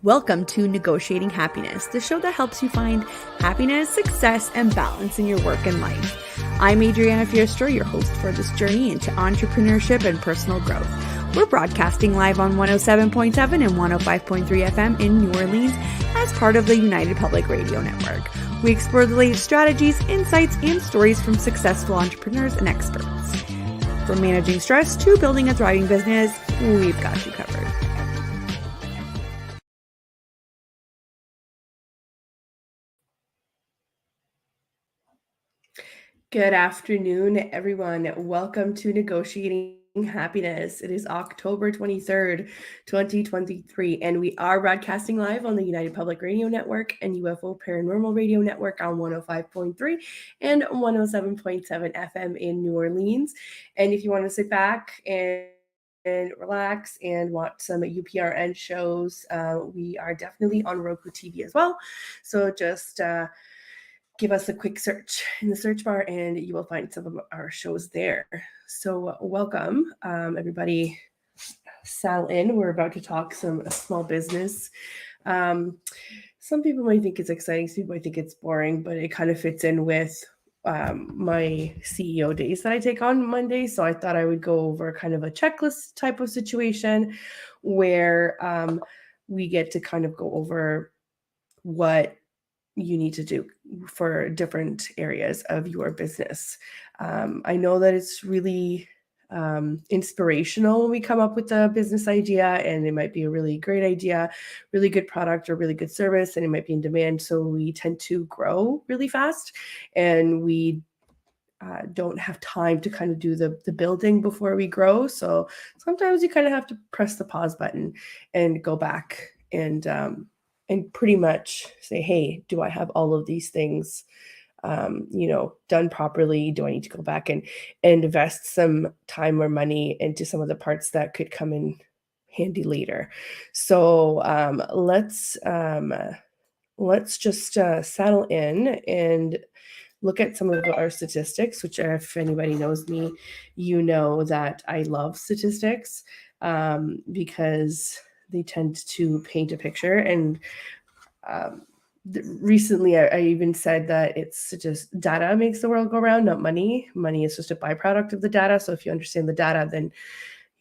Welcome to Negotiating Happiness, the show that helps you find happiness, success, and balance in your work and life. I'm Adriana, your host for this journey into entrepreneurship and personal growth. We're broadcasting live on 107.7 and 105.3 FM in New Orleans as part of the United Public Radio Network. We explore the latest strategies, insights, and stories from successful entrepreneurs and experts. From managing stress to building a thriving business, we've got you covered. Good afternoon, everyone. Welcome to Negotiating Happiness. It is October 23rd, 2023, and we are broadcasting live on the United Public Radio Network and UFO Paranormal Radio Network on 105.3 and 107.7 FM in New Orleans. And if you want to sit back and relax and watch some UPRN shows, we are definitely on Roku TV as well. So just give us a quick search in the search bar and you will find some of our shows there. So welcome, everybody. Settle in. We're about to talk some small business. Some people might think it's exciting. Some people might think it's boring, but it kind of fits in with my CEO days that I take on Monday. So I thought I would go over kind of a checklist type of situation where we get to kind of go over what you need to do for different areas of your business. I know that it's really inspirational when we come up with a business idea, and it might be a really great idea, really good product or really good service, and it might be in demand. So we tend to grow really fast, and we don't have time to kind of do the building before we grow. So sometimes you kind of have to press the pause button and go back and pretty much say, hey, do I have all of these things, done properly? Do I need to go back and invest some time or money into some of the parts that could come in handy later? So let's just settle in and look at some of our statistics, which if anybody knows me, you know that I love statistics because they tend to paint a picture. And recently I even said that it's just data makes the world go round, not money. Money is just a byproduct of the data. So if you understand the data, then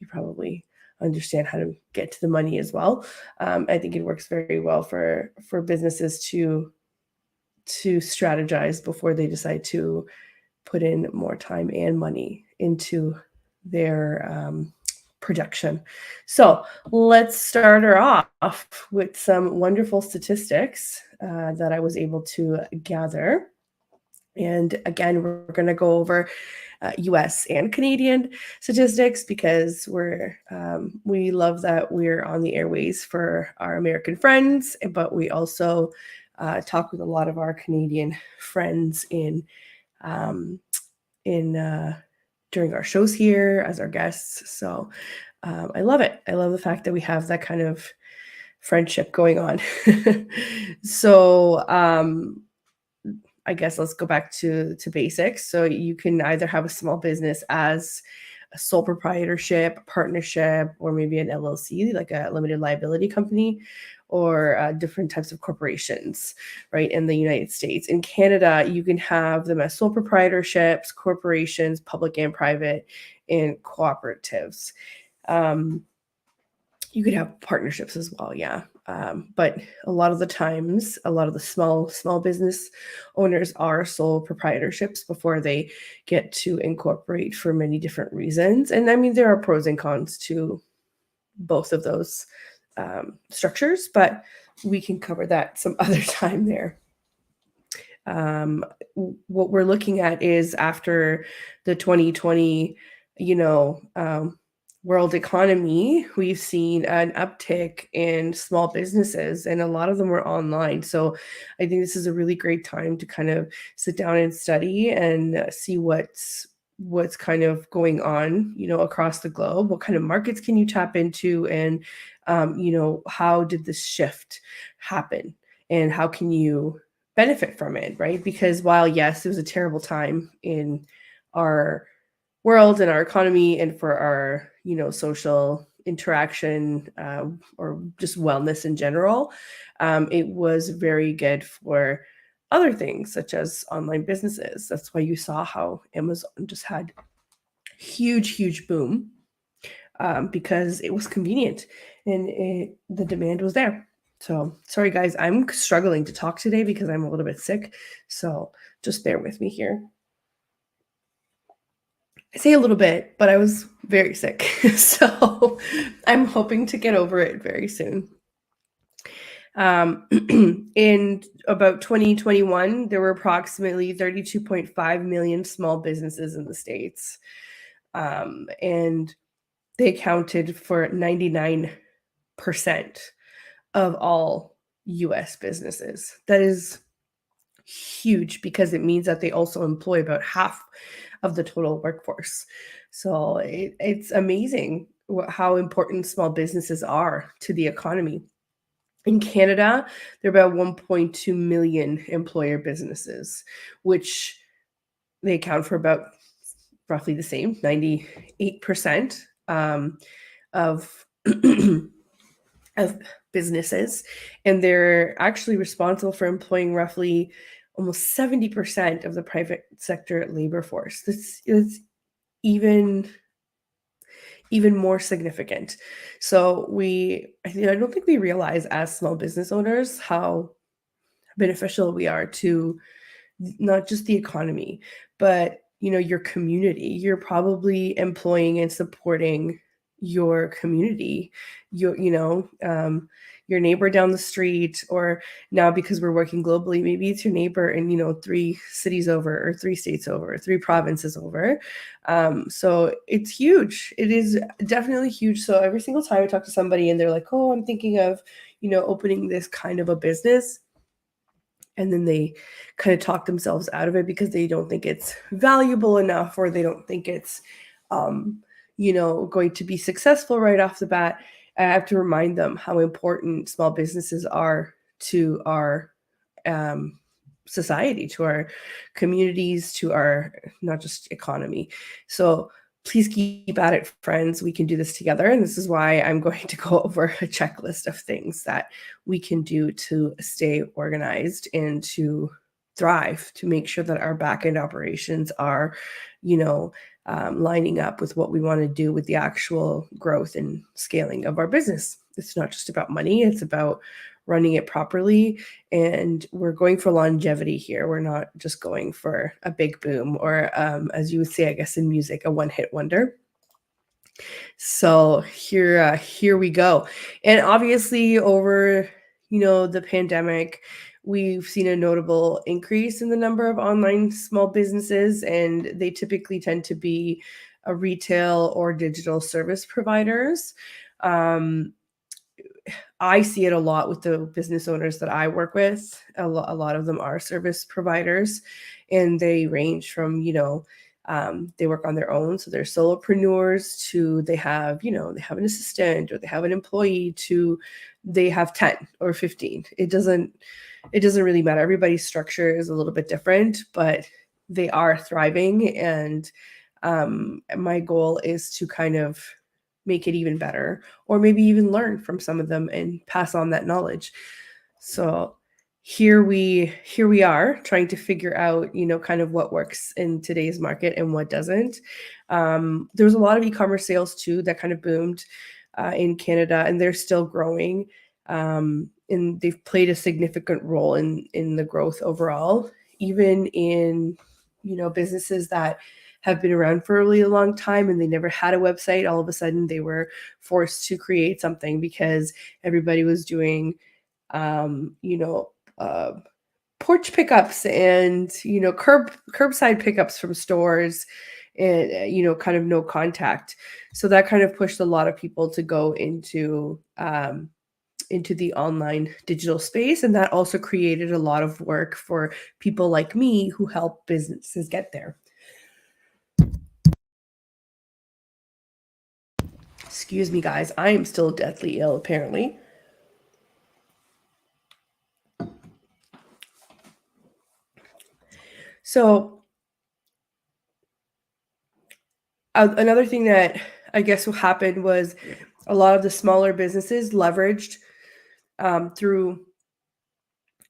you probably understand how to get to the money as well. I think it works very well for businesses to strategize before they decide to put in more time and money into their production. So let's start her off with some wonderful statistics that I was able to gather. And again, we're going to go over US and Canadian statistics because we love that we're on the airways for our American friends, but we also talk with a lot of our Canadian friends during our shows here as our guests. So I love it. I love the fact that we have that kind of friendship going on. So I guess let's go back to basics. So you can either have a small business as a sole proprietorship, partnership, or maybe an LLC, like a limited liability company, or different types of corporations, right? In the United States. In Canada, you can have them as sole proprietorships, corporations, public and private, and cooperatives. You could have partnerships as well, yeah. But a lot of the times, a lot of the small business owners are sole proprietorships before they get to incorporate for many different reasons. And I mean, there are pros and cons to both of those structures, but we can cover that some other time there. What we're looking at is after the 2020, world economy, we've seen an uptick in small businesses, and a lot of them are online. So I think this is a really great time to kind of sit down and study and see what's kind of going on, across the globe. What kind of markets can you tap into? And, how did this shift happen? And how can you benefit from it, right? Because while, yes, it was a terrible time in our world and our economy and for our, social interaction or just wellness in general. It was very good for other things such as online businesses. That's why you saw how Amazon just had huge boom, because it was convenient and the demand was there. So sorry guys, I'm struggling to talk today because I'm a little bit sick. So just bear with me here. I say a little bit, but I was very sick. So I'm hoping to get over it very soon. In about 2021, there were approximately 32.5 million small businesses in the States. And they accounted for 99% of all US businesses. That is huge because it means that they also employ about half of the total workforce. So it's amazing how important small businesses are to the economy. In Canada, there are about 1.2 million employer businesses, which they account for about roughly the same, 98% of of businesses, and they're actually responsible for employing roughly almost 70% of the private sector labor force. This is even more significant. So I don't think we realize as small business owners how beneficial we are to not just the economy, but your community. You're probably employing and supporting your community, your neighbor down the street, or now because we're working globally, maybe it's your neighbor in 3 cities over, or 3 states over, or 3 provinces over. So it's huge. It is definitely huge. So every single time I talk to somebody and they're like, oh, I'm thinking of opening this kind of a business, and then they kind of talk themselves out of it because they don't think it's valuable enough, or they don't think it's going to be successful right off the bat. I have to remind them how important small businesses are to our society, to our communities, to our not just economy. So please keep at it, friends. We can do this together. And this is why I'm going to go over a checklist of things that we can do to stay organized and to thrive, to make sure that our back-end operations are, lining up with what we want to do with the actual growth and scaling of our business. It's not just about money, it's about running it properly. And we're going for longevity here. We're not just going for a big boom, or as you would say, I guess in music, a one-hit wonder. So here we go. And obviously over the pandemic, we've seen a notable increase in the number of online small businesses, and they typically tend to be a retail or digital service providers. I see it a lot with the business owners that I work with. A lot of them are service providers, and they range from, they work on their own, so they're solopreneurs, to they have an assistant, or they have an employee, to they have 10 or 15. It doesn't really matter. Everybody's structure is a little bit different, but they are thriving. And my goal is to kind of make it even better, or maybe even learn from some of them and pass on that knowledge. So here we are trying to figure out, kind of what works in today's market and what doesn't. There was a lot of e-commerce sales too that kind of boomed in Canada, and they're still growing. And they've played a significant role in the growth overall, even in businesses that have been around for a really long time and they never had a website. All of a sudden they were forced to create something because everybody was doing porch pickups and curbside pickups from stores, and kind of no contact. So that kind of pushed a lot of people to go into the online digital space, and that also created a lot of work for people like me who help businesses get there. Excuse me, guys. I am still deathly ill, apparently. So, another thing that I guess what happened was a lot of the smaller businesses leveraged through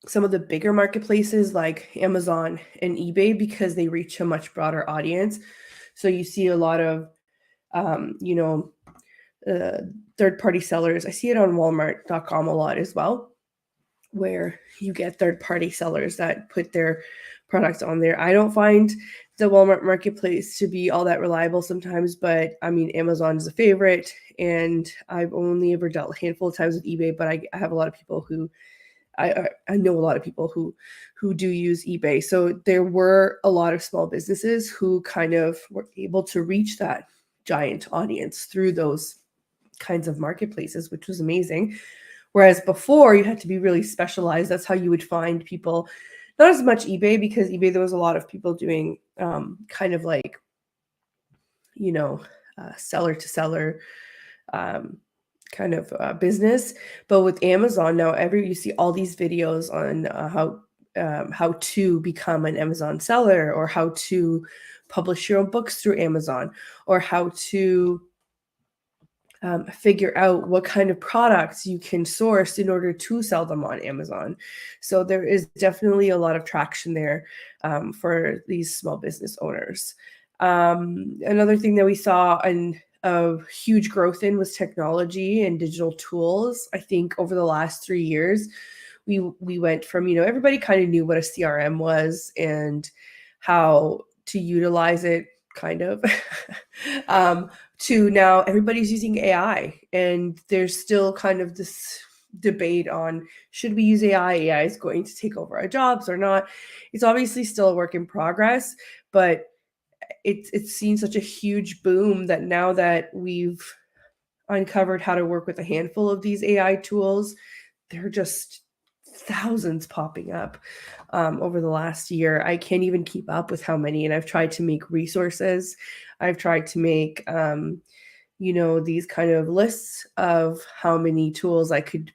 some of the bigger marketplaces like Amazon and eBay because they reach a much broader audience. So you see a lot of, you know, third-party sellers. I see it on Walmart.com a lot as well, where you get third-party sellers that put their products on there. I don't find the Walmart marketplace to be all that reliable sometimes, but I mean, Amazon is a favorite, and I've only ever dealt a handful of times with eBay, but I have a lot of people who I know a lot of people who do use eBay. So there were a lot of small businesses who kind of were able to reach that giant audience through those kinds of marketplaces, which was amazing. Whereas before you had to be really specialized. That's how you would find people. Not as much eBay, because eBay, there was a lot of people doing kind of like, seller to seller kind of business. But with Amazon now, you see all these videos on how to become an Amazon seller, or how to publish your own books through Amazon, or how to figure out what kind of products you can source in order to sell them on Amazon. So there is definitely a lot of traction there for these small business owners. Another thing that we saw a huge growth in was technology and digital tools. I think over the last 3 years, we went from, everybody kind of knew what a CRM was and how to utilize it, kind of, to now everybody's using AI. And there's still kind of this debate on, should we use AI? AI is going to take over our jobs or not. It's obviously still a work in progress, but it's seen such a huge boom that now that we've uncovered how to work with a handful of these AI tools, there are just thousands popping up over the last year. I can't even keep up with how many, and I've tried to make resources. I've tried to make, these kind of lists of how many tools I could,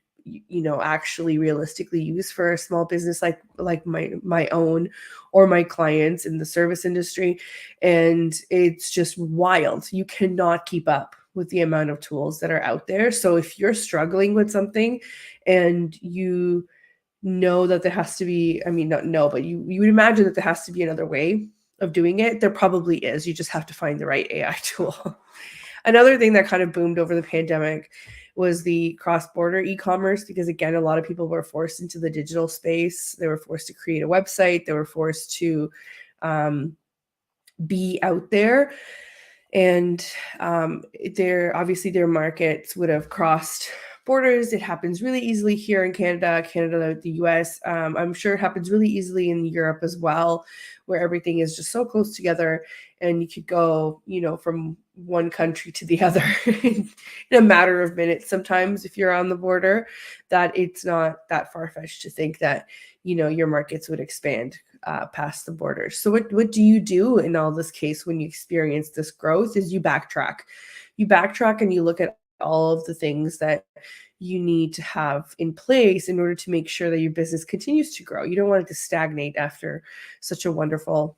actually realistically use for a small business like my own, or my clients in the service industry. And it's just wild. You cannot keep up with the amount of tools that are out there. So if you're struggling with something and you know that there has to be, I mean, not know, but you would imagine that there has to be another way of doing it. There probably is. You just have to find the right AI tool. Another thing that kind of boomed over the pandemic was the cross-border e-commerce, because again, a lot of people were forced into the digital space. They were forced to create a website. They were forced to be out there. And their markets would have crossed borders. It happens really easily here in Canada, the US. I'm sure it happens really easily in Europe as well, where everything is just so close together, and you could go, from one country to the other in a matter of minutes sometimes if you're on the border. That it's not that far-fetched to think that, your markets would expand past the borders. So what do you do in all this case when you experience this growth? Is you backtrack. You backtrack and you look at all of the things that you need to have in place in order to make sure that your business continues to grow. You don't want it to stagnate after such a wonderful,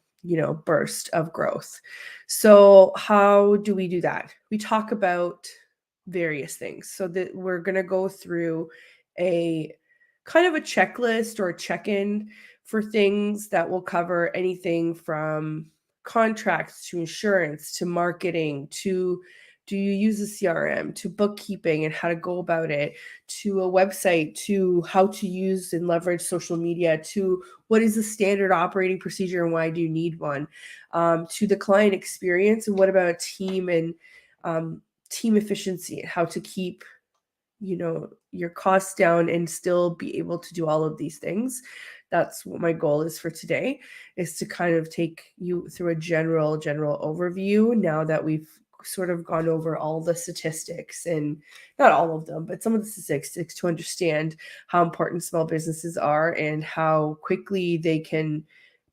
burst of growth. So how do we do that? We talk about various things. So that we're going to go through a kind of a checklist or a check-in for things that will cover anything from contracts to insurance to marketing to, do you use a CRM, to bookkeeping and how to go about it, to a website, to how to use and leverage social media, to what is the standard operating procedure and why do you need one, to the client experience and what about team and team efficiency and how to keep your costs down and still be able to do all of these things. That's what my goal is for today, is to kind of take you through a general overview now that we've sort of gone over all the statistics, and not all of them, but some of the statistics, to understand how important small businesses are and how quickly they can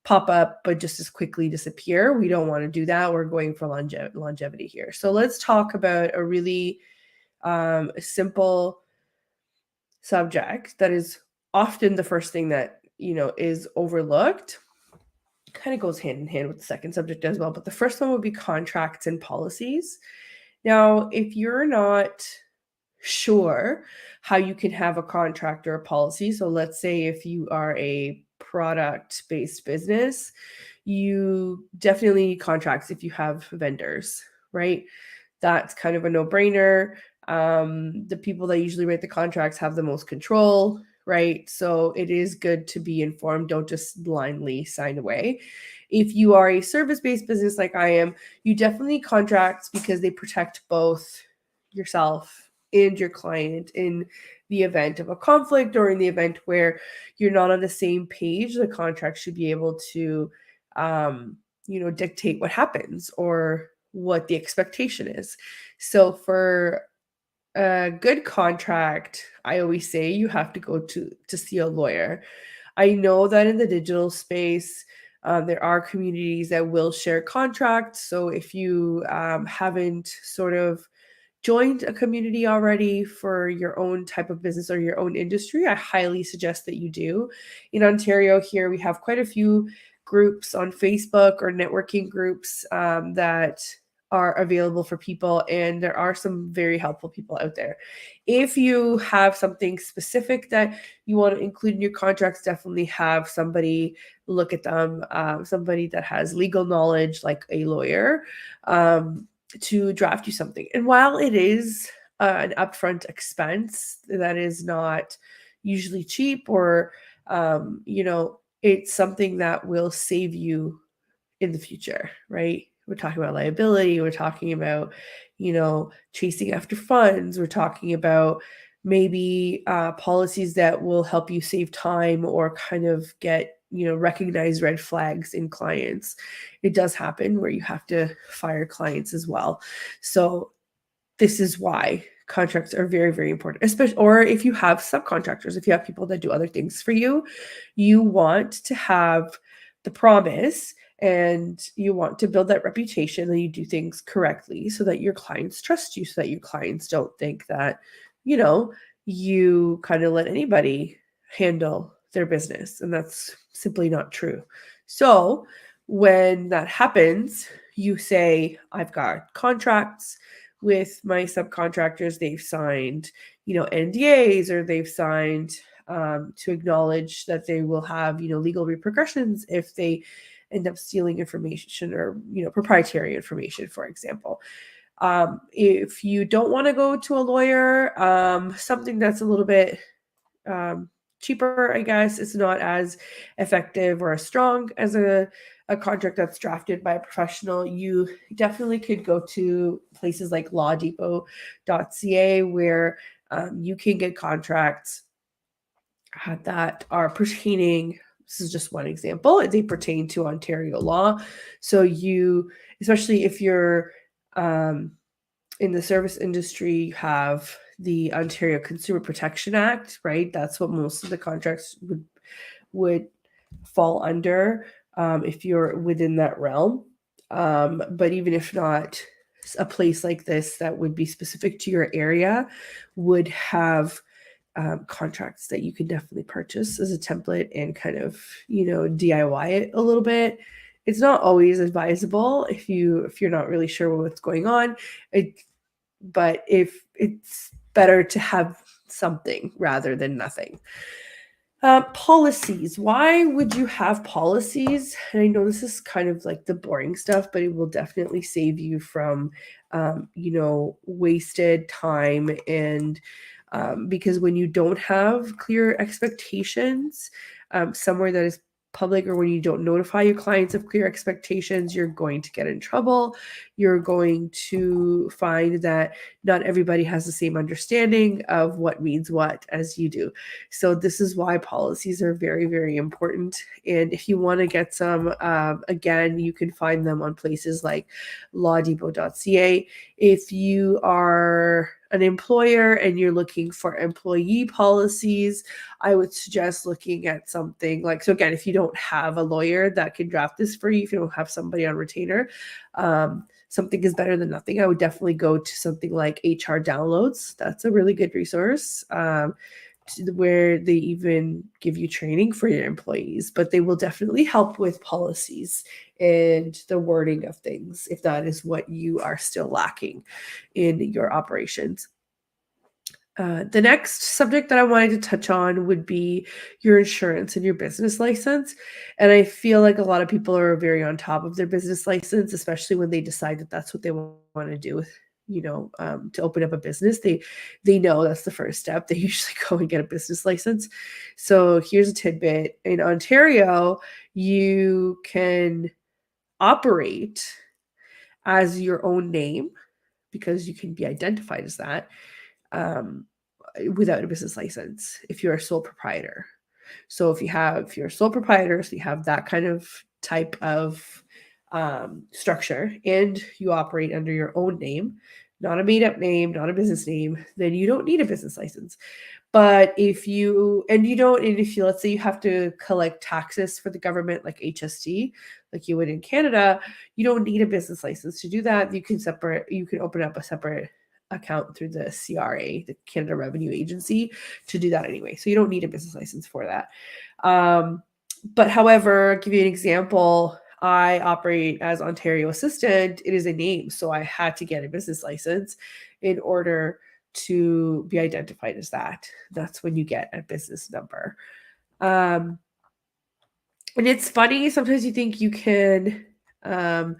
pop up but just as quickly disappear. We don't want to do that. We're going for longevity here. So let's talk about a really simple subject that is often the first thing that is overlooked. Kind of goes hand in hand with the second subject as well, but the first one would be contracts and policies. Now, if you're not sure how you can have a contract or a policy. So let's say if you are a product-based business, you definitely need contracts if you have vendors, right? That's kind of a no-brainer. The people that usually write the contracts have the most control, right? So it is good to be informed. Don't just blindly sign away. If you are a service-based business like I am, you definitely need contracts because they protect both yourself and your client in the event of a conflict or in the event where you're not on the same page. The contract should be able to dictate what happens or what the expectation is. So for a good contract, I always say you have to go to see a lawyer. I know that in the digital space, there are communities that will share contracts. So if you haven't sort of joined a community already for your own type of business or your own industry, I highly suggest that you do. In Ontario here, we have quite a few groups on Facebook or networking groups that are available for people, and there are some very helpful people out there. If you have something specific that you want to include in your contracts, definitely have somebody look at them, somebody that has legal knowledge, like a lawyer, to draft you something. And while it is an upfront expense that is not usually cheap, or it's something that will save you in the future, right? We're talking about liability, we're talking about, chasing after funds, we're talking about maybe policies that will help you save time or kind of get, recognize red flags in clients. It does happen where you have to fire clients as well. So this is why contracts are very, very important, especially, or if you have subcontractors, if you have people that do other things for you, you want to have the promise and you want to build that reputation that you do things correctly so that your clients trust you, so that your clients don't think that, you kind of let anybody handle their business. And that's simply not true. So when that happens, you say, I've got contracts with my subcontractors. They've signed, NDAs, or they've signed to acknowledge that they will have, legal repercussions if they end up stealing information or, proprietary information, for example. If you don't want to go to a lawyer, something that's a little bit cheaper, I guess, it's not as effective or as strong as a contract that's drafted by a professional. You definitely could go to places like lawdepot.ca where you can get contracts that are pertaining. This is just one example. They pertain to Ontario law. So especially if you're in the service industry, you have the Ontario Consumer Protection Act, right? That's what most of the contracts would fall under if you're within that realm. But even if not, a place like this that would be specific to your area would have contracts that you can definitely purchase as a template and kind of, DIY it a little bit. It's not always advisable if you're not really sure what's going on. But if it's better to have something rather than nothing. Policies. Why would you have policies? And I know this is kind of like the boring stuff, but it will definitely save you from, wasted time. And because when you don't have clear expectations somewhere that is public, or when you don't notify your clients of clear expectations, you're going to get in trouble. You're going to find that not everybody has the same understanding of what means what as you do. So this is why policies are very, very important. And if you want to get some, again, you can find them on places like lawdepot.ca. If you are an employer and you're looking for employee policies, I would suggest looking at something like, so again, if you don't have a lawyer that can draft this for you, if you don't have somebody on retainer, something is better than nothing. I would definitely go to something like HR Downloads. That's a really good resource where they even give you training for your employees, but they will definitely help with policies and the wording of things if that is what you are still lacking in your operations. The next subject that I wanted to touch on would be your insurance and your business license. And I feel like a lot of people are very on top of their business license, especially when they decide that that's what they want to do with, to open up a business. They know that's the first step. They usually go and get a business license. So here's a tidbit: in Ontario, you can operate as your own name because you can be identified as that. Um, without a business license if you're a sole proprietor. So if you're a sole proprietor, so you have that kind of type of structure, and you operate under your own name, not a made up name, not a business name, then you don't need a business license. But if you and you don't and if you let's say you have to collect taxes for the government like HST, like you would in Canada, you don't need a business license to do that. You can open up a separate account through the CRA, the Canada Revenue Agency, to do that anyway. So you don't need a business license for that. But however, I'll give you an example. I operate as Ontario Assistant. It is a name, so I had to get a business license in order to be identified as that. That's when you get a business number. And it's funny, sometimes you think um,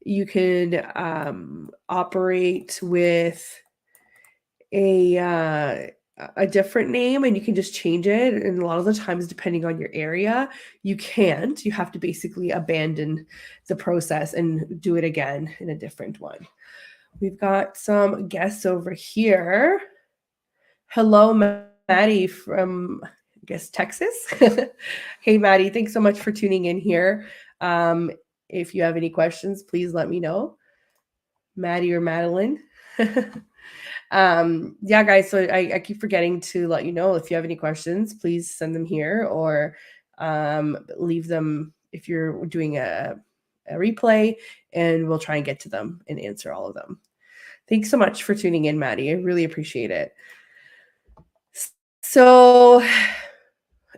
you can operate with a different name and you can just change it. And a lot of the times, depending on your area, you can't. You have to basically abandon the process and do it again in a different one. We've got some guests over here. Hello, Maddie from, I guess, Texas. Hey, Maddie, thanks so much for tuning in here. If you have any questions, please let me know. Maddie or Madeline. Yeah, guys, so I keep forgetting to let you know if you have any questions, please send them here or leave them if you're doing a replay, and we'll try and get to them and answer all of them. Thanks so much for tuning in, Maddie. I really appreciate it. So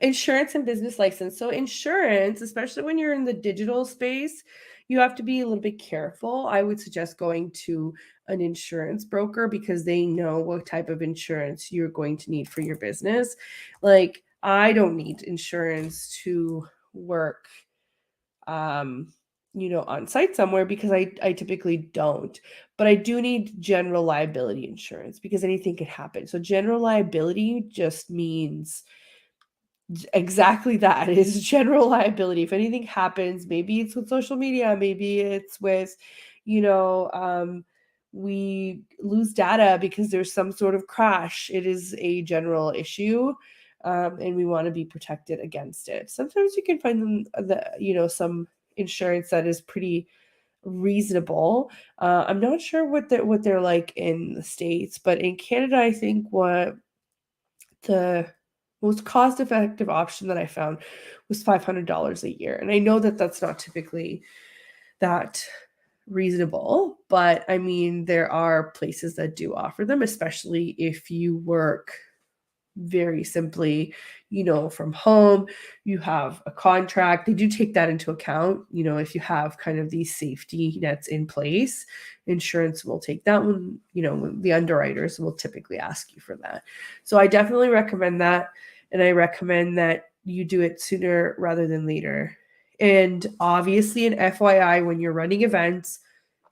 insurance and business license. So insurance, especially when you're in the digital space, you have to be a little bit careful. I would suggest going to an insurance broker because they know what type of insurance you're going to need for your business. Like, I don't need insurance to work on site somewhere because I typically don't. But I do need general liability insurance because anything could happen. So general liability just means exactly that. It is general liability. If anything happens, maybe it's with social media, maybe it's with, we lose data because there's some sort of crash. It is a general issue, and we want to be protected against it. Sometimes you can find some insurance that is pretty reasonable. I'm not sure what they're like in the States, but in Canada, I think what the most cost-effective option that I found was $500 a year. And I know that that's not typically that reasonable, but I mean, there are places that do offer them, especially if you work very simply, from home, you have a contract. They do take that into account. If you have kind of these safety nets in place, insurance will take that one. When the underwriters will typically ask you for that. So I definitely recommend that. And I recommend that you do it sooner rather than later. And obviously, an FYI, when you're running events,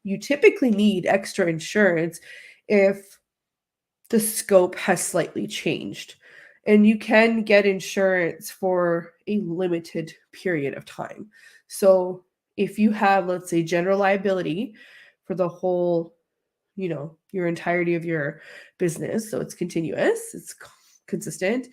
you typically need extra insurance if the scope has slightly changed. And you can get insurance for a limited period of time. So if you have, let's say, general liability for the whole, your entirety of your business, so it's continuous, it's consistent,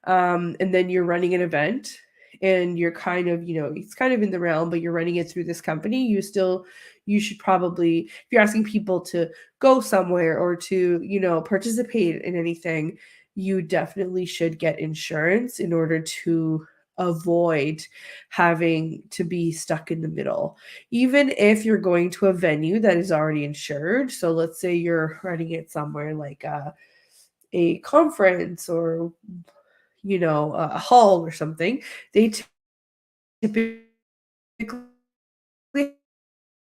and then you're running an event and you're kind of, it's kind of in the realm, but you're running it through this company, you should probably, if you're asking people to go somewhere or to, participate in anything, you definitely should get insurance in order to avoid having to be stuck in the middle. Even if you're going to a venue that is already insured. So let's say you're running it somewhere like a conference or, a hall or something, they typically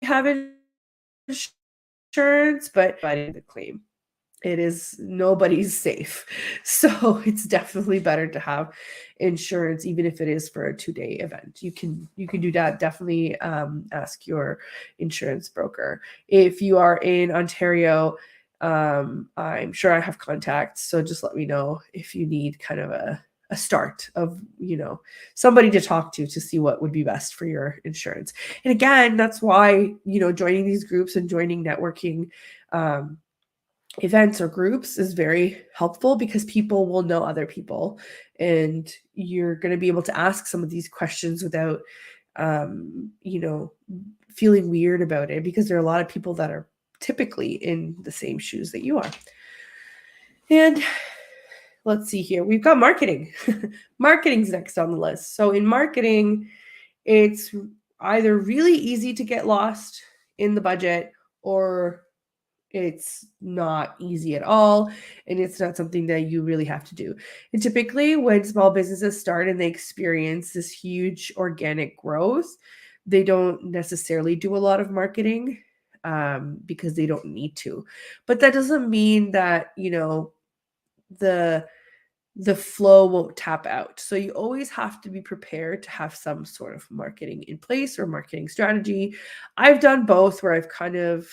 have insurance, but I didn't claim. it is nobody's safe. So it's definitely better to have insurance, even if it is for a 2-day event. You can do that. Definitely ask your insurance broker. If you are in Ontario, I'm sure I have contacts. So just let me know if you need kind of a start of, somebody to talk to see what would be best for your insurance. And again, that's why, joining these groups and joining networking events or groups is very helpful, because people will know other people, and you're going to be able to ask some of these questions without feeling weird about it, because there are a lot of people that are typically in the same shoes that you are. And let's see here, we've got marketing. Marketing's next on the list. So in marketing, it's either really easy to get lost in the budget, or it's not easy at all, and it's not something that you really have to do. And typically, when small businesses start and they experience this huge organic growth, they don't necessarily do a lot of marketing, because they don't need to. But that doesn't mean that, the the flow won't tap out. So you always have to be prepared to have some sort of marketing in place or marketing strategy. I've done both, where I've kind of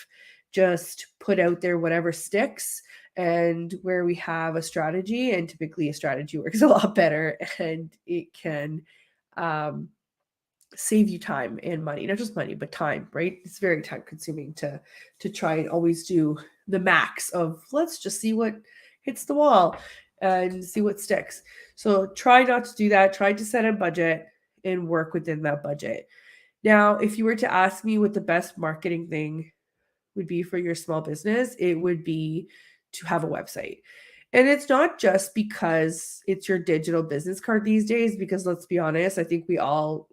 just put out there whatever sticks, and where we have a strategy, and typically a strategy works a lot better, and it can um, save you time and money. Not just money, but time, right? It's very time consuming to try and always do the max of, let's just see what hits the wall and see what sticks. So try not to do that. Try to set a budget and work within that budget. Now, if you were to ask me what the best marketing thing would be for your small business, it would be to have a website. And it's not just because it's your digital business card these days, because let's be honest, I think we all,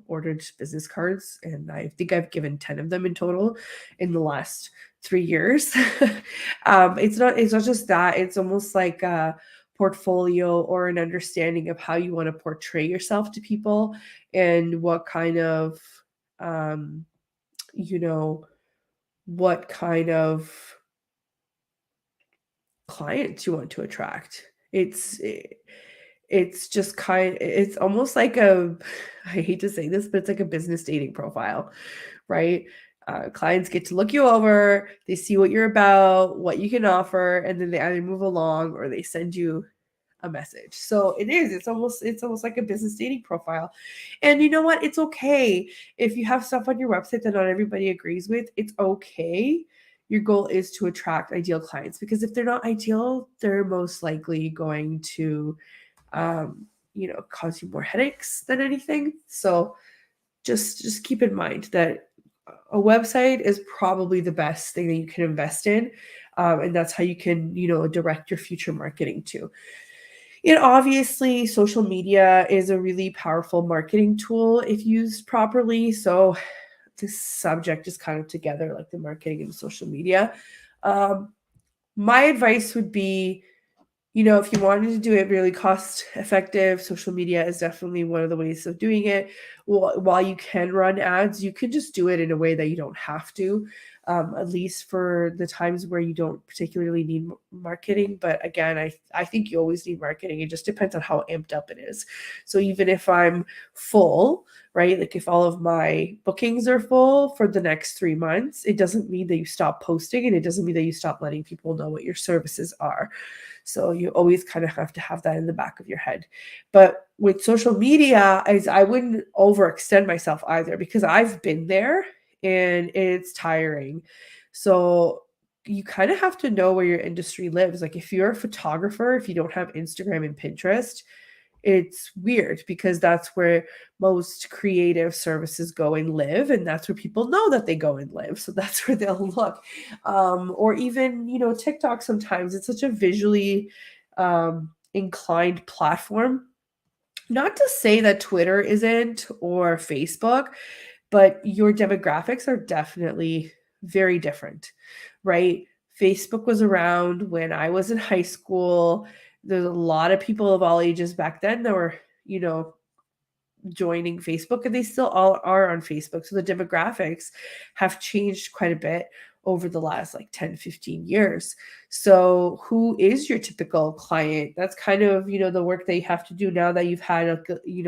ordered business cards, and I think I've given 10 of them in total in the last 3 years. It's not just that, it's almost like a portfolio or an understanding of how you want to portray yourself to people, and um, you know, what kind of clients you want to attract. It's just it's almost like I hate to say this, but it's like a business dating profile, right? Clients get to look you over, they see what you're about, what you can offer, and then they either move along or they send you a message. So it's almost like a business dating profile. And you know what? It's okay if you have stuff on your website that not everybody agrees with. It's okay. Your goal is to attract ideal clients, because if they're not ideal, they're most likely going to cause you more headaches than anything. So just keep in mind that a website is probably the best thing that you can invest in. And that's how you can, direct your future marketing to. And obviously, social media is a really powerful marketing tool if used properly. So this subject is kind of together, like the marketing and social media. Um, my advice would be, if you wanted to do it really cost effective, social media is definitely one of the ways of doing it. While you can run ads, you can just do it in a way that you don't have to, at least for the times where you don't particularly need marketing. But again, I think you always need marketing. It just depends on how amped up it is. So even if I'm full, right, like if all of my bookings are full for the next 3 months, it doesn't mean that you stop posting, and it doesn't mean that you stop letting people know what your services are. So you always kind of have to have that in the back of your head. But with social media, I wouldn't overextend myself either, because I've been there and it's tiring. So you kind of have to know where your industry lives. Like if you're a photographer, if you don't have Instagram and Pinterest, it's weird, because that's where most creative services go and live, and that's where people know that they go and live, so that's where they'll look. Or even, TikTok, sometimes it's such a visually inclined platform. Not to say that Twitter isn't, or Facebook, but your demographics are definitely very different, right? Facebook was around when I was in high school. There's a lot of people of all ages back then that were, joining Facebook, and they still all are on Facebook. So the demographics have changed quite a bit over the last like 10, 15 years. So who is your typical client? That's kind of, the work that you have to do now that you've had,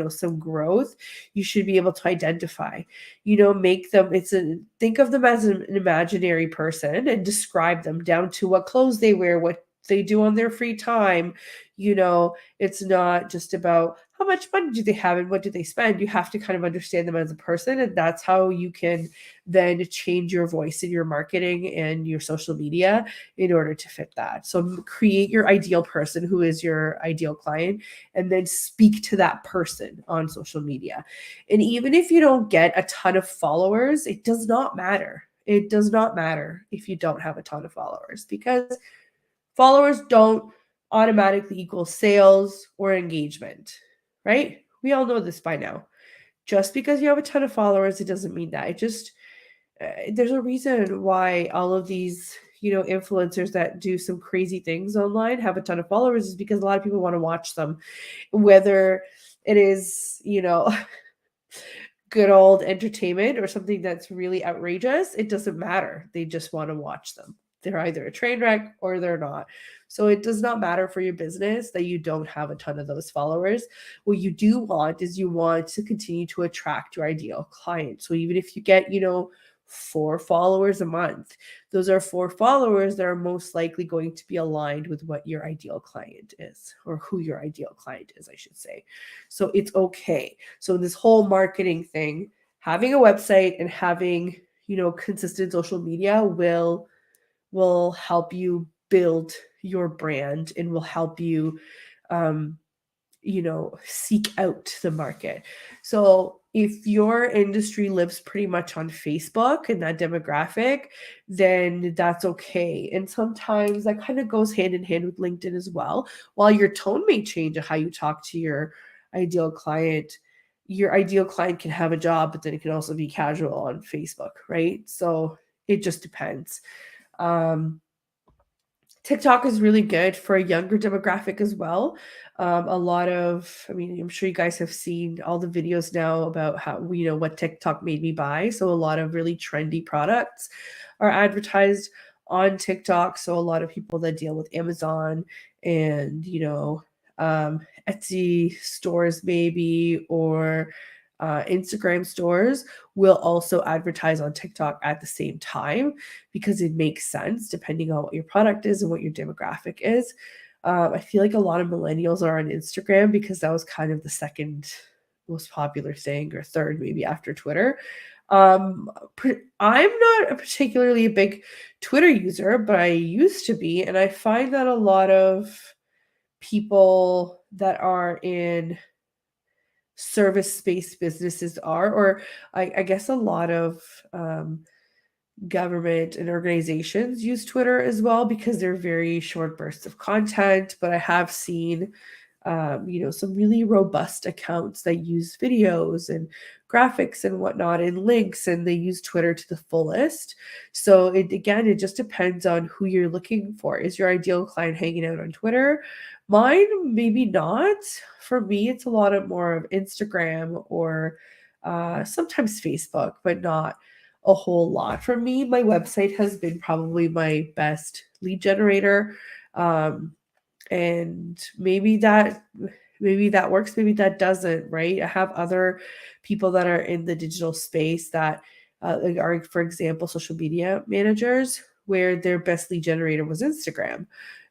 some growth. You should be able to identify, make them, think of them as an imaginary person and describe them down to what clothes they wear, what they do on their free time. It's not just about how much money do they have and what do they spend. You have to kind of understand them as a person, and that's how you can then change your voice in your marketing and your social media in order to fit that. So create your ideal person, who is your ideal client, and then speak to that person on social media. And even if you don't get a ton of followers, it does not matter. It does not matter if you don't have a ton of followers, because followers don't automatically equal sales or engagement, right? We all know this by now. Just because you have a ton of followers, it doesn't mean that. It just, there's a reason why all of these, influencers that do some crazy things online have a ton of followers, is because a lot of people want to watch them. Whether it is, good old entertainment or something that's really outrageous, it doesn't matter. They just want to watch them. They're either a train wreck or they're not. So it does not matter for your business that you don't have a ton of those followers. What you do want is you want to continue to attract your ideal client. So even if you get, 4 followers a month, those are 4 followers that are most likely going to be aligned with what your ideal client is, or who your ideal client is, I should say. So it's okay. So this whole marketing thing, having a website and having, consistent social media will help you build your brand and will help you seek out the market. So if your industry lives pretty much on Facebook and that demographic, then that's okay. And sometimes that kind of goes hand in hand with LinkedIn as well. While your tone may change of how you talk to your ideal client can have a job, but then it can also be casual on Facebook, right? So it just depends. TikTok is really good for a younger demographic as well. I'm sure you guys have seen all the videos now about how, what TikTok made me buy. So a lot of really trendy products are advertised on TikTok. So a lot of people that deal with Amazon and, Etsy stores maybe, or Instagram stores will also advertise on TikTok at the same time, because it makes sense depending on what your product is and what your demographic is. I feel like a lot of millennials are on Instagram because that was kind of the second most popular thing, or third maybe after Twitter. I'm not a particularly a big Twitter user, but I used to be, and I find that a lot of people that are in service-based businesses are, or I guess a lot of government and organizations use Twitter as well, because they're very short bursts of content. But I have seen some really robust accounts that use videos and graphics and whatnot and links, and they use Twitter to the fullest. So it just depends on who you're looking for. Is your ideal client hanging out on Twitter? Mine, maybe not. For me, it's a lot of more of Instagram or sometimes Facebook, but not a whole lot. For me, my website has been probably my best lead generator. And maybe that works, maybe that doesn't, right? I have other people that are in the digital space that are, for example, social media managers, where their best lead generator was Instagram,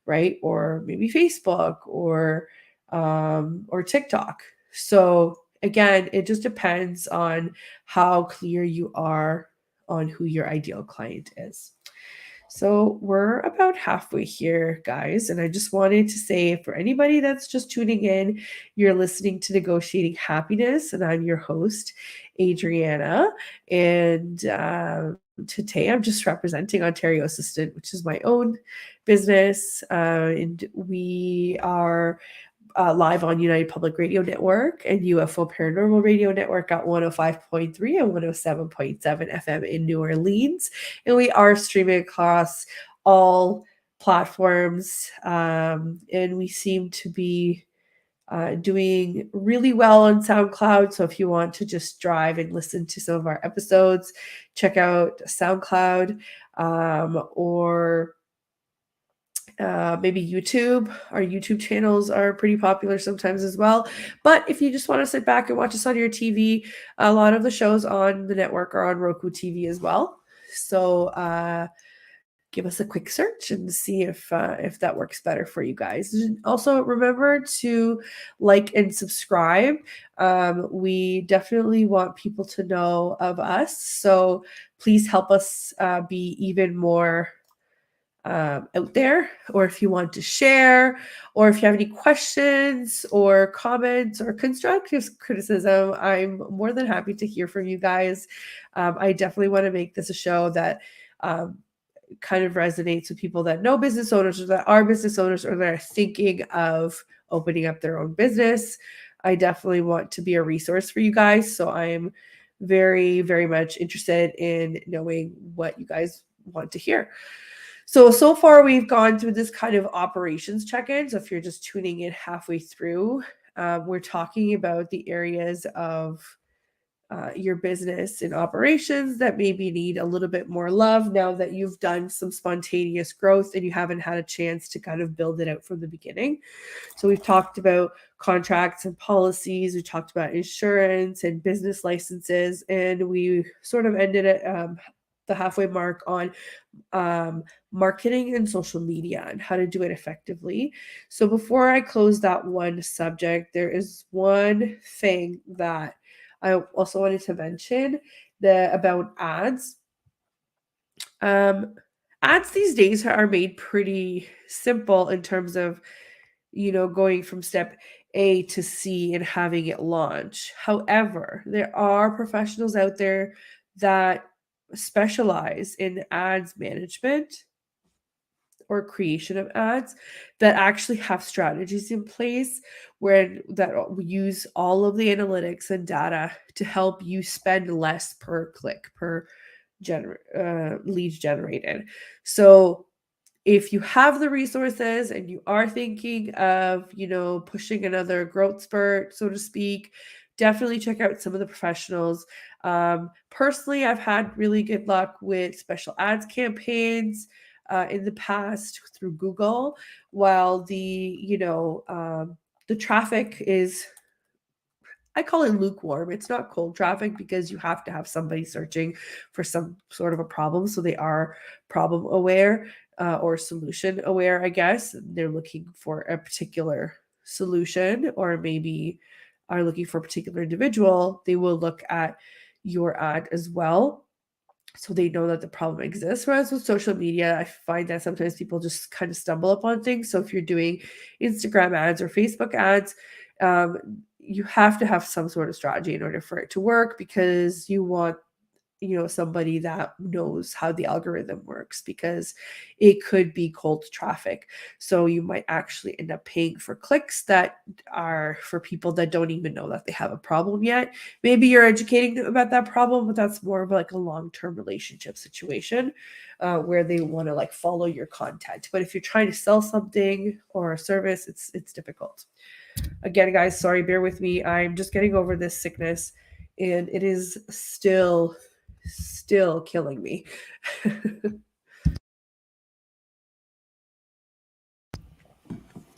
right? Or maybe Facebook, or TikTok. So again, it just depends on how clear you are on who your ideal client is. So we're about halfway here, guys. And I just wanted to say, for anybody that's just tuning in, you're listening to Negotiating Happiness, and I'm your host, Adriana. And today I'm just representing Ontario Assistant, which is my own business. And we are live on United Public Radio Network and UFO Paranormal Radio Network at 105.3 and 107.7 FM in New Orleans. And we are streaming across all platforms. And we seem to be doing really well on SoundCloud. So if you want to just drive and listen to some of our episodes, check out SoundCloud, or maybe YouTube. Our YouTube channels are pretty popular sometimes as well. But if you just want to sit back and watch us on your TV, a lot of the shows on the network are on Roku TV as well. So give us a quick search and see if that works better for you guys. Also, remember to like and subscribe. We definitely want people to know of us, so please help us be even more out there. Or if you want to share, or if you have any questions or comments or constructive criticism, I'm more than happy to hear from you guys. I definitely want to make this a show that kind of resonates with people that know business owners or that are business owners or that are thinking of opening up their own business. I definitely want to be a resource for you guys. So I am very, very much interested in knowing what you guys want to hear. So far we've gone through this kind of operations check-in. So if you're just tuning in halfway through, we're talking about the areas of your business and operations that maybe need a little bit more love now that you've done some spontaneous growth and you haven't had a chance to kind of build it out from the beginning. So we've talked about contracts and policies, we talked about insurance and business licenses, and we sort of ended at the halfway mark on marketing and social media and how to do it effectively. So before I close that one subject, there is one thing that I also wanted to mention about ads. Ads these days are made pretty simple in terms of, going from step A to C and having it launch. However, there are professionals out there that specialize in ads management or creation of ads that actually have strategies in place where that use all of the analytics and data to help you spend less per click per leads generated. So if you have the resources and you are thinking of, pushing another growth spurt, so to speak, definitely check out some of the professionals. Personally, I've had really good luck with special ads campaigns in the past through Google, while the traffic is, I call it lukewarm. It's not cold traffic because you have to have somebody searching for some sort of a problem. So they are problem aware or solution aware, I guess. They're looking for a particular solution, or maybe are looking for a particular individual. They will look at your ad as well, so they know that the problem exists. Whereas with social media, I find that sometimes people just kind of stumble upon things. So if you're doing Instagram ads or Facebook ads, you have to have some sort of strategy in order for it to work, because you want somebody that knows how the algorithm works, because it could be cold traffic. So you might actually end up paying for clicks that are for people that don't even know that they have a problem yet. Maybe you're educating them about that problem, but that's more of like a long-term relationship situation where they want to like follow your content. But if you're trying to sell something or a service, it's difficult. Again, guys, sorry, bear with me. I'm just getting over this sickness and it is still killing me.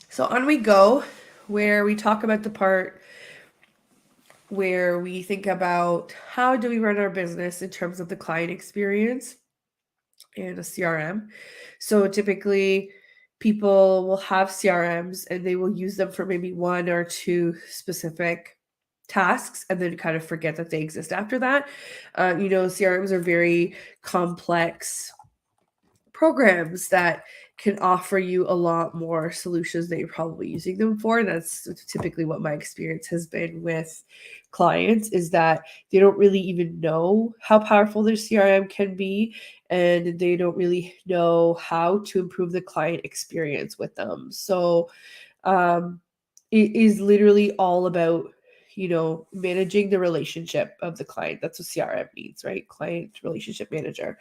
So on we go, where we talk about the part where we think about how do we run our business in terms of the client experience and a CRM. So typically people will have CRMs and they will use them for maybe one or two specific tasks and then kind of forget that they exist after that. CRMs are very complex programs that can offer you a lot more solutions that you're probably using them for. And that's typically what my experience has been with clients, is that they don't really even know how powerful their CRM can be, and they don't really know how to improve the client experience with them. So it is literally all about managing the relationship of the client. That's what CRM means, right? Client relationship manager.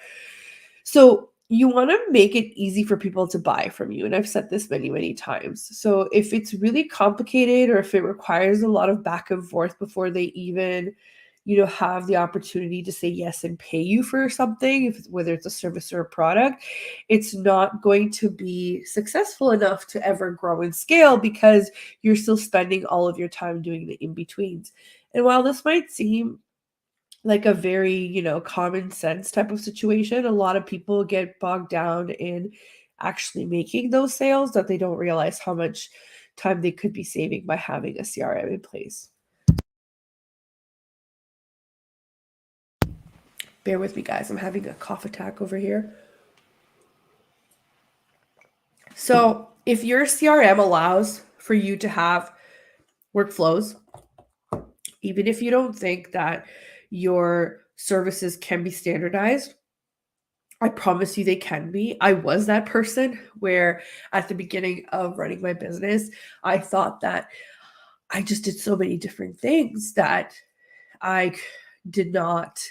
So you want to make it easy for people to buy from you. And I've said this many, many times. So if it's really complicated or if it requires a lot of back and forth before they even, have the opportunity to say yes and pay you for something, whether it's a service or a product, it's not going to be successful enough to ever grow and scale because you're still spending all of your time doing the in-betweens. And while this might seem like a very, common sense type of situation, a lot of people get bogged down in actually making those sales that they don't realize how much time they could be saving by having a CRM in place. Bear with me, guys. I'm having a cough attack over here. So, if your CRM allows for you to have workflows, even if you don't think that your services can be standardized, I promise you they can be. I was that person where at the beginning of running my business, I thought that I just did so many different things that I did not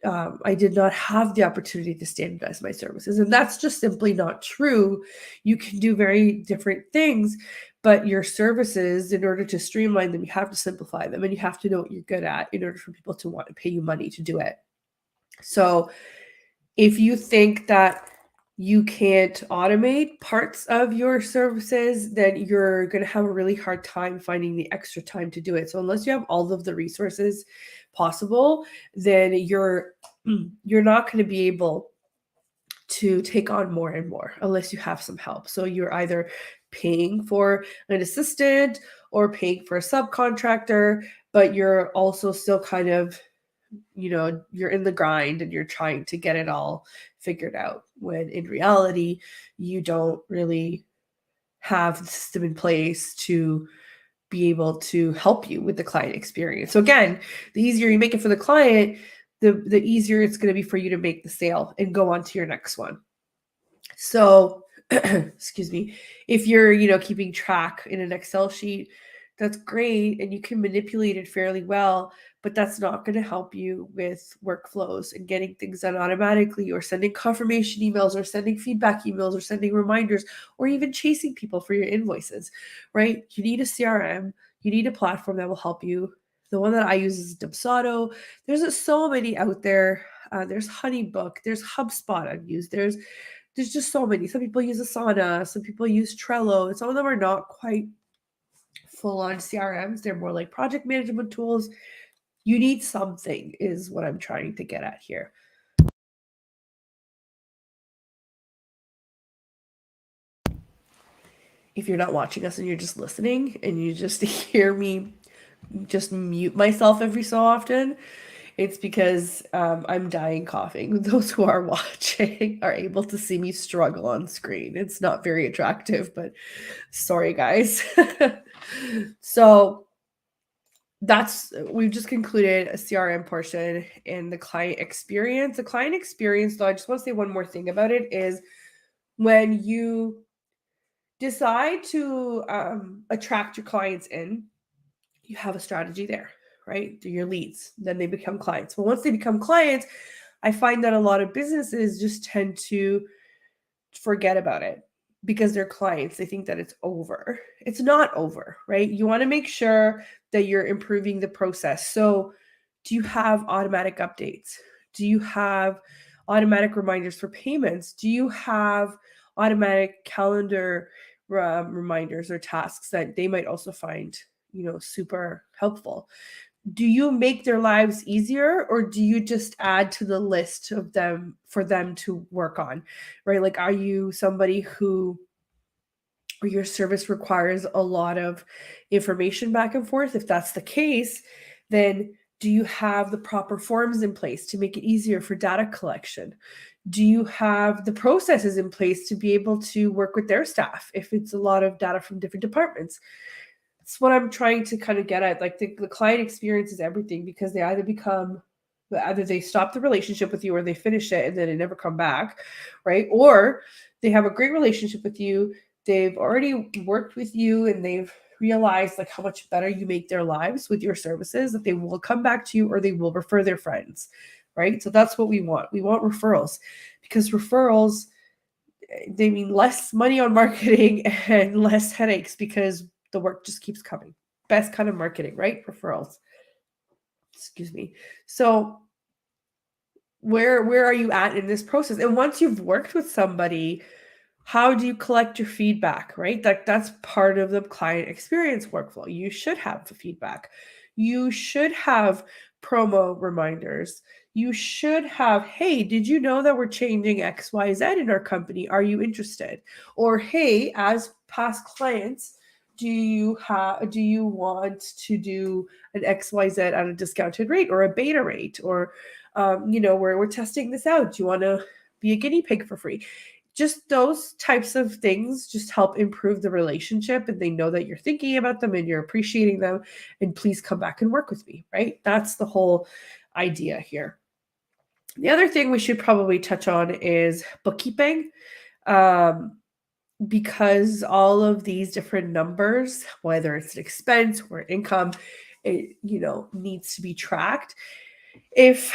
I did not have the opportunity to standardize my services. And that's just simply not true. You can do very different things, but your services, in order to streamline them, you have to simplify them and you have to know what you're good at in order for people to want to pay you money to do it. So if you think that you can't automate parts of your services, then you're going to have a really hard time finding the extra time to do it. So unless you have all of the resources possible, then you're not going to be able to take on more and more unless you have some help. So you're either paying for an assistant or paying for a subcontractor, but you're also still kind of, you're in the grind and you're trying to get it all figured out, when in reality, you don't really have the system in place to be able to help you with the client experience. So again, the easier you make it for the client, the easier it's going to be for you to make the sale and go on to your next one. So, excuse me, if you're, keeping track in an Excel sheet, that's great and you can manipulate it fairly well, but that's not going to help you with workflows and getting things done automatically, or sending confirmation emails, or sending feedback emails, or sending reminders, or even chasing people for your invoices, right? You need a CRM, you need a platform that will help you. The one that I use is Dubsado. There's so many out there. There's Honeybook, there's HubSpot I've used. There's just so many. Some people use Asana, some people use Trello, and some of them are not quite full-on CRMs. They're more like project management tools. You need something, is what I'm trying to get at here. If you're not watching us and you're just listening and you just hear me just mute myself every so often, it's because I'm dying coughing. Those who are watching are able to see me struggle on screen. It's not very attractive, but sorry, guys. So we've just concluded a CRM portion and the client experience. The client experience, though, I just want to say one more thing about it, is when you decide to attract your clients in, you have a strategy there, right? They're your leads, then they become clients. But once they become clients, I find that a lot of businesses just tend to forget about it because they're clients. They think that it's over. It's not over, right? You want to make sure that you're improving the process. So, do you have automatic updates? Do you have automatic reminders for payments? Do you have automatic calendar reminders or tasks that they might also find, super helpful? Do you make their lives easier, or do you just add to the list of them for them to work on, right? Like, are you somebody who, or your service requires a lot of information back and forth? If that's the case, then do you have the proper forms in place to make it easier for data collection? Do you have the processes in place to be able to work with their staff if it's a lot of data from different departments? That's what I'm trying to kind of get at. Like, the client experience is everything, because either they stop the relationship with you or they finish it and then they never come back, right? Or they have a great relationship with you. They've already worked with you and they've realized like how much better you make their lives with your services, that they will come back to you or they will refer their friends. right? So that's what we want. We want referrals, because referrals, they mean less money on marketing and less headaches, because the work just keeps coming. Best kind of marketing, right? Referrals. Excuse me. So where are you at in this process? And once you've worked with somebody, how do you collect your feedback, right? That's part of the client experience workflow. You should have the feedback. You should have promo reminders. You should have, hey, did you know that we're changing XYZ in our company? Are you interested? Or hey, as past clients, do you want to do an XYZ at a discounted rate or a beta rate? Or where we're testing this out. Do you want to be a guinea pig for free? Just those types of things just help improve the relationship, and they know that you're thinking about them and you're appreciating them, and please come back and work with me, right? That's the whole idea here. The other thing we should probably touch on is bookkeeping, because all of these different numbers, whether it's an expense or income, it needs to be tracked. If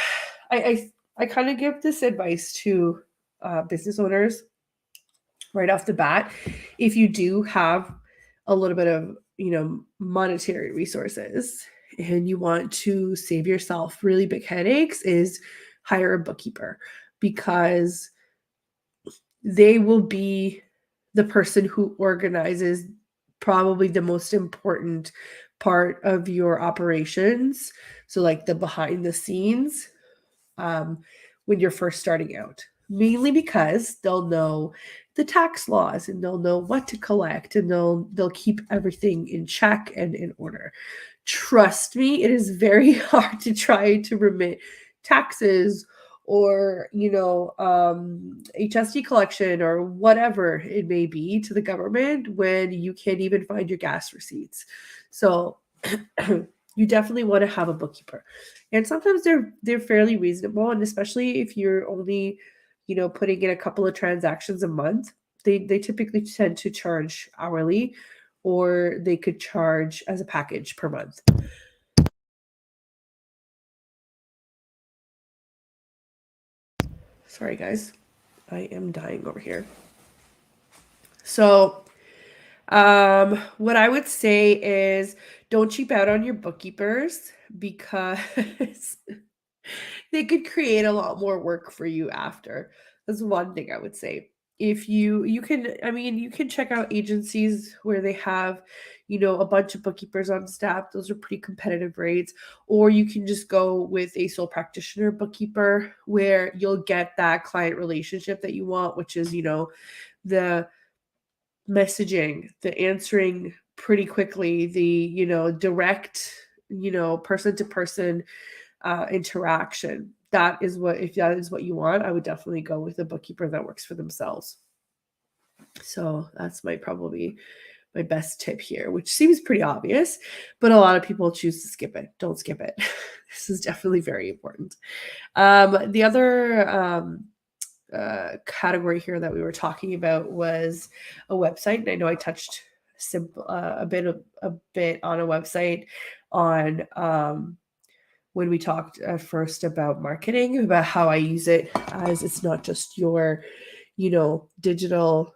I kind of give this advice to business owners right off the bat, if you do have a little bit of monetary resources and you want to save yourself really big headaches, is hire a bookkeeper, because they will be the person who organizes probably the most important part of your operations. So like the behind the scenes, when you're first starting out, mainly because they'll know the tax laws and they'll know what to collect, and they'll keep everything in check and in order. Trust me, it is very hard to try to remit taxes or HST collection or whatever it may be to the government when you can't even find your gas receipts. So you definitely want to have a bookkeeper, and sometimes they're fairly reasonable, and especially if you're only putting in a couple of transactions a month, they typically tend to charge hourly, or they could charge as a package per month. Sorry guys, I am dying over here. So what I would say is, don't cheap out on your bookkeepers, because they could create a lot more work for you after. That's one thing I would say. If you can, I mean, you can check out agencies where they have, a bunch of bookkeepers on staff. Those are pretty competitive rates. Or you can just go with a sole practitioner bookkeeper, where you'll get that client relationship that you want, which is, the messaging, the answering pretty quickly, the, direct, person to person interaction. That is what, if that is what you want, I would definitely go with a bookkeeper that works for themselves. So that's probably my best tip here, which seems pretty obvious, but a lot of people choose to skip it. Don't skip it. This is definitely very important. The other category here that we were talking about was a website. And I know I touched a bit on a website on when we talked at first about marketing, about how I use it, as it's not just your, digital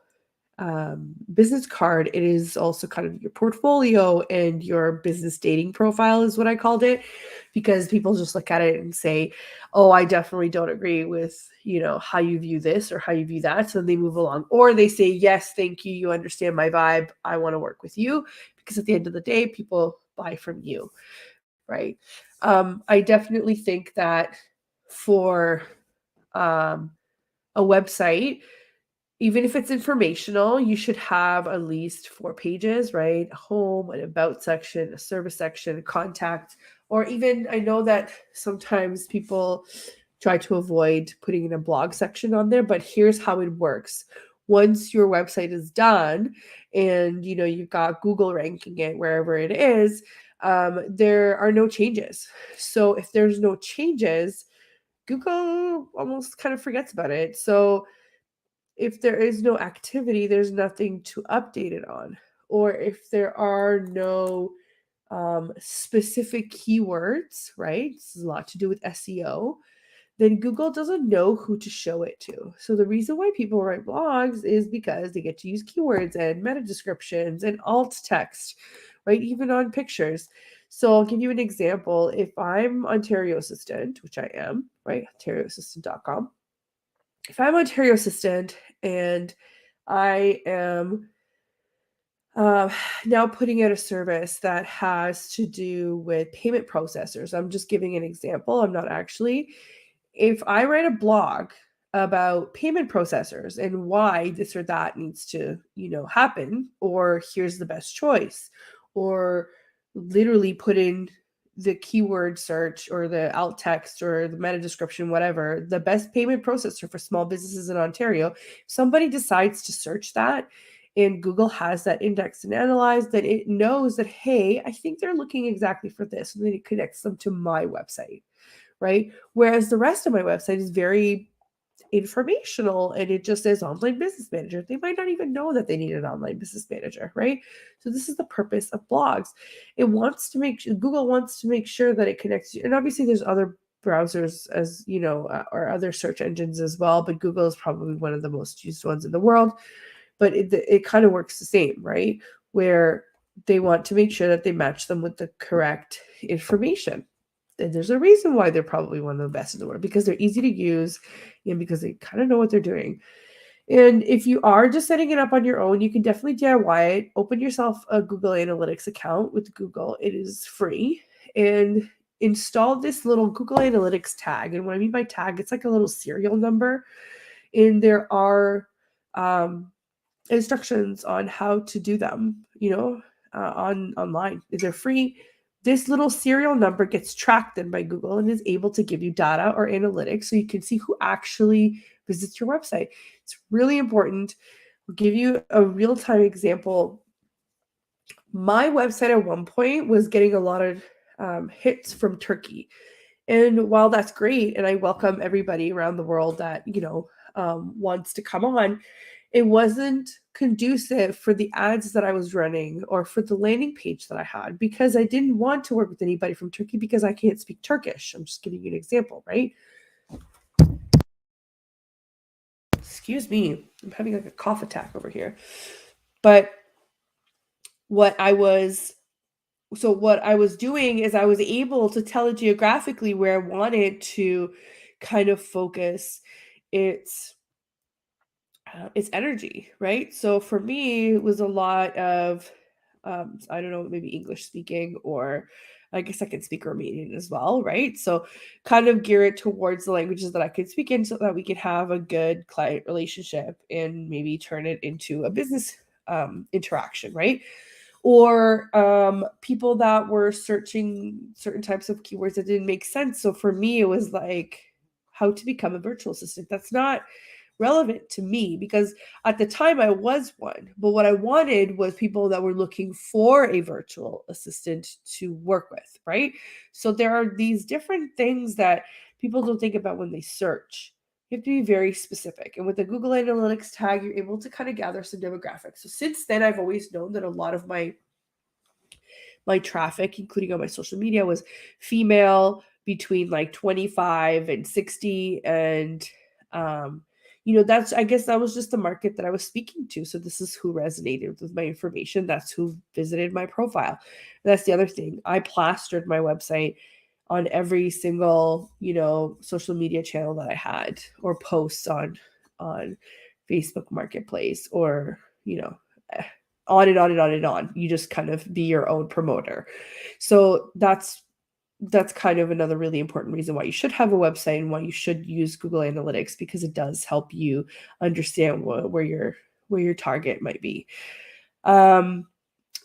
business card. It is also kind of your portfolio and your business dating profile, is what I called it, because people just look at it and say, oh, I definitely don't agree with, how you view this or how you view that. So they move along, or they say, yes, thank you. You understand my vibe. I want to work with you, because at the end of the day, people buy from you. Right. I definitely think that for a website, even if it's informational, you should have at least 4 pages, right? A home, an about section, a service section, a contact, or even, I know that sometimes people try to avoid putting in a blog section on there, but here's how it works. Once your website is done and you've got Google ranking it wherever it is, there are no changes. So if there's no changes, Google almost kind of forgets about it. So if there is no activity, there's nothing to update it on. Or if there are no specific keywords, right? This is a lot to do with SEO. then Google doesn't know who to show it to. So the reason why people write blogs is because they get to use keywords and meta descriptions and alt text, right? Even on pictures. So I'll give you an example. If I'm Ontario Assistant, which I am, right? OntarioAssistant.com. If I'm Ontario Assistant and I am now putting out a service that has to do with payment processors. I'm just giving an example. I'm not actually. If I write a blog about payment processors and why this or that needs to, happen, or here's the best choice, or literally put in the keyword search or the alt text or the meta description, whatever, the best payment processor for small businesses in Ontario, somebody decides to search that and Google has that indexed and analyzed, that it knows that, hey, I think they're looking exactly for this, and then it connects them to my website, right? Whereas the rest of my website is very informational and it just says online business manager. They might not even know that they need an online business manager, right? So this is the purpose of blogs. Google wants to make sure that it connects you. And obviously there's other browsers as or other search engines as well, but Google is probably one of the most used ones in the world. But it kind of works the same, right? Where they want to make sure that they match them with the correct information. And there's a reason why they're probably one of the best in the world, because they're easy to use and because they kind of know what they're doing. And if you are just setting it up on your own, you can definitely DIY it. Open yourself a Google Analytics account with Google. It is free. And install this little Google Analytics tag. And what I mean by tag, it's like a little serial number. And there are instructions on how to do them, online. They're free. This little serial number gets tracked then by Google and is able to give you data or analytics so you can see who actually visits your website. It's really important. I'll give you a real-time example. My website at one point was getting a lot of hits from Turkey. And while that's great, and I welcome everybody around the world that, wants to come on, it wasn't conducive for the ads that I was running or for the landing page that I had, because I didn't want to work with anybody from Turkey because I can't speak Turkish. I'm just giving you an example, right? Excuse me. I'm having like a cough attack over here. But what I was doing is I was able to tell it geographically where I wanted to kind of focus its energy, right? So for me, it was a lot of, I don't know, maybe English speaking, or I guess I can speak Romanian as well, right? So kind of gear it towards the languages that I could speak in so that we could have a good client relationship and maybe turn it into a business interaction, right? Or people that were searching certain types of keywords that didn't make sense. So for me, it was like how to become a virtual assistant. That's not relevant to me because at the time I was one, but what I wanted was people that were looking for a virtual assistant to work with, right? So there are these different things that people don't think about when they search. You have to be very specific. And with the Google Analytics tag, you're able to kind of gather some demographics. So since then, I've always known that a lot of my traffic, including on my social media, was female between like 25 and 60. And I guess that was just the market that I was speaking to. So this is who resonated with my information. That's who visited my profile. And that's the other thing. I plastered my website on every single, social media channel that I had, or posts on Facebook Marketplace, or, on and on and on and on. You just kind of be your own promoter. So that's kind of another really important reason why you should have a website and why you should use Google Analytics, because it does help you understand where your target might be.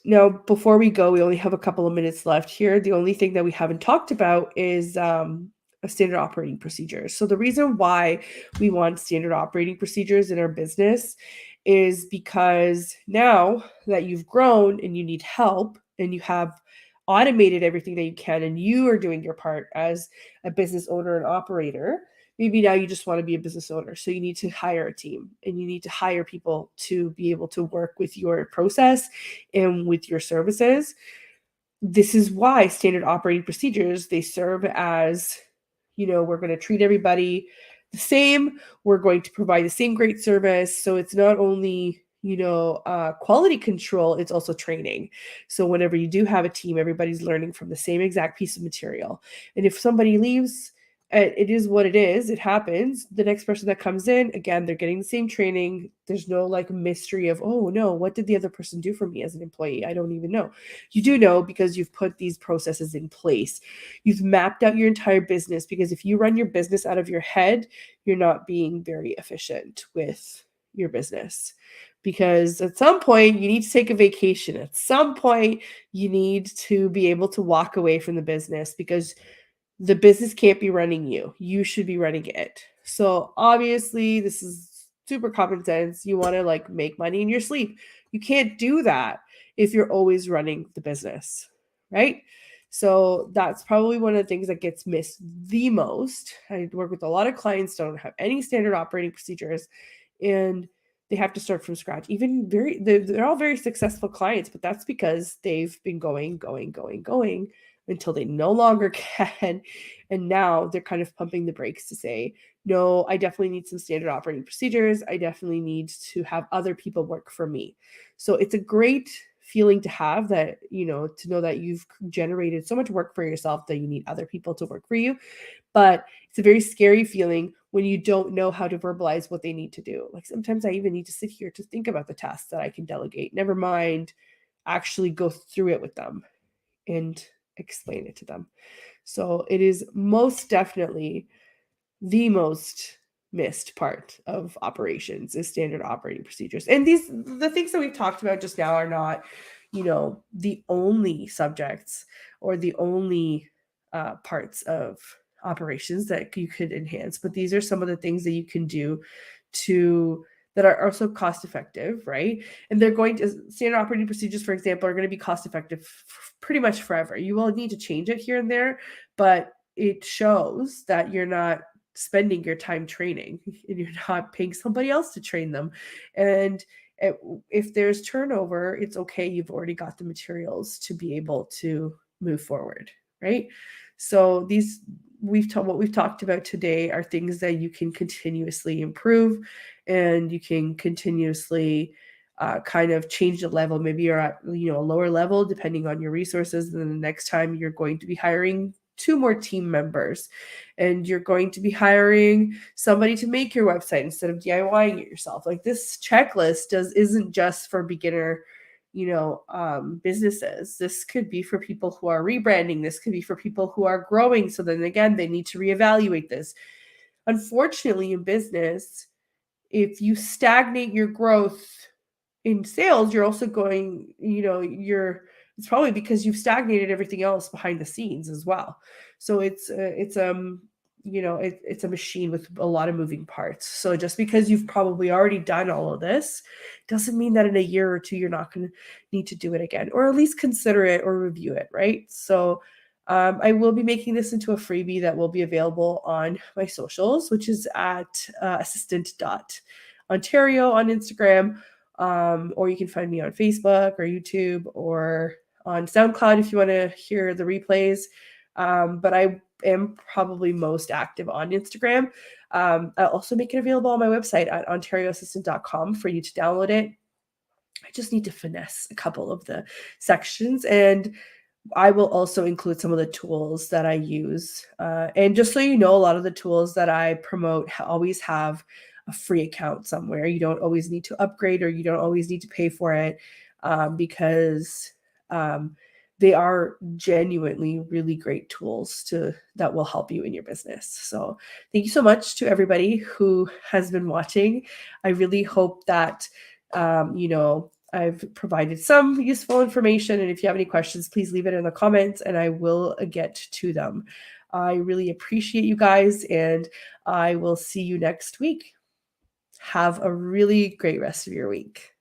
Now, before we go, we only have a couple of minutes left here. The only thing that we haven't talked about is standard operating procedures. So the reason why we want standard operating procedures in our business is because now that you've grown and you need help and you have automated everything that you can and you are doing your part as a business owner and operator, maybe now you just want to be a business owner. So you need to hire a team and you need to hire people to be able to work with your process and with your services. This is why standard operating procedures, they serve as we're going to treat everybody the same. We're going to provide the same great service. So it's not only, quality control, it's also training. So whenever you do have a team, everybody's learning from the same exact piece of material. And if somebody leaves, it is what it is. It happens. The next person that comes in, again, they're getting the same training. There's no like mystery of, oh no, what did the other person do for me as an employee? I don't even know. You do know because you've put these processes in place. You've mapped out your entire business, because if you run your business out of your head, you're not being very efficient with your business. Because at some point you need to take a vacation. At some point you need to be able to walk away from the business, because the business can't be running you. You should be running it. So obviously this is super common sense. You want to like make money in your sleep. You can't do that if you're always running the business, right? So that's probably one of the things that gets missed the most. I work with a lot of clients that don't have any standard operating procedures, and they have to start from scratch. Even they're all very successful clients, but that's because they've been going until they no longer can. And now they're kind of pumping the brakes to say, no, I definitely need some standard operating procedures. I definitely need to have other people work for me. So it's a great feeling to have that, to know that you've generated so much work for yourself that you need other people to work for you. But it's a very scary feeling when you don't know how to verbalize what they need to do. Like sometimes I even need to sit here to think about the tasks that I can delegate, never mind actually go through it with them and explain it to them. So it is most definitely the most missed part of operations is standard operating procedures. And the things that we've talked about just now are not, the only subjects or the only parts of operations that you could enhance, but these are some of the things that you can do that are also cost effective, right? And they're going to standard operating procedures, for example, are going to be cost effective pretty much forever. You will need to change it here and there, but it shows that you're not spending your time training and you're not paying somebody else to train them. And if there's turnover, it's okay. You've already got the materials to be able to move forward, right? So what we've talked about today are things that you can continuously improve, and you can continuously kind of change the level. Maybe you're at a lower level depending on your resources, and then the next time you're going to be hiring 2 more team members, and you're going to be hiring somebody to make your website instead of DIYing it yourself. Like this checklist isn't just for beginner businesses. This could be for people who are rebranding. This could be for people who are growing. So then again, they need to reevaluate this. Unfortunately, in business, if you stagnate your growth in sales, you're also going, it's probably because you've stagnated everything else behind the scenes as well. So it's a machine with a lot of moving parts. So just because you've probably already done all of this doesn't mean that in a year or two you're not going to need to do it again, or at least consider it or review it, right? So I will be making this into a freebie that will be available on my socials, which is at assistant.ontario on Instagram, or you can find me on Facebook or YouTube or on Soundcloud if you want to hear the replays. But I am probably most active on Instagram. I'll also make it available on my website at ontarioassistant.com for you to download it. I just need to finesse a couple of the sections, and I will also include some of the tools that I use. And just so you know, a lot of the tools that I promote always have a free account somewhere. You don't always need to upgrade, or you don't always need to pay for it, because they are genuinely really great tools that will help you in your business. So thank you so much to everybody who has been watching. I really hope that, I've provided some useful information. And if you have any questions, please leave it in the comments and I will get to them. I really appreciate you guys, and I will see you next week. Have a really great rest of your week.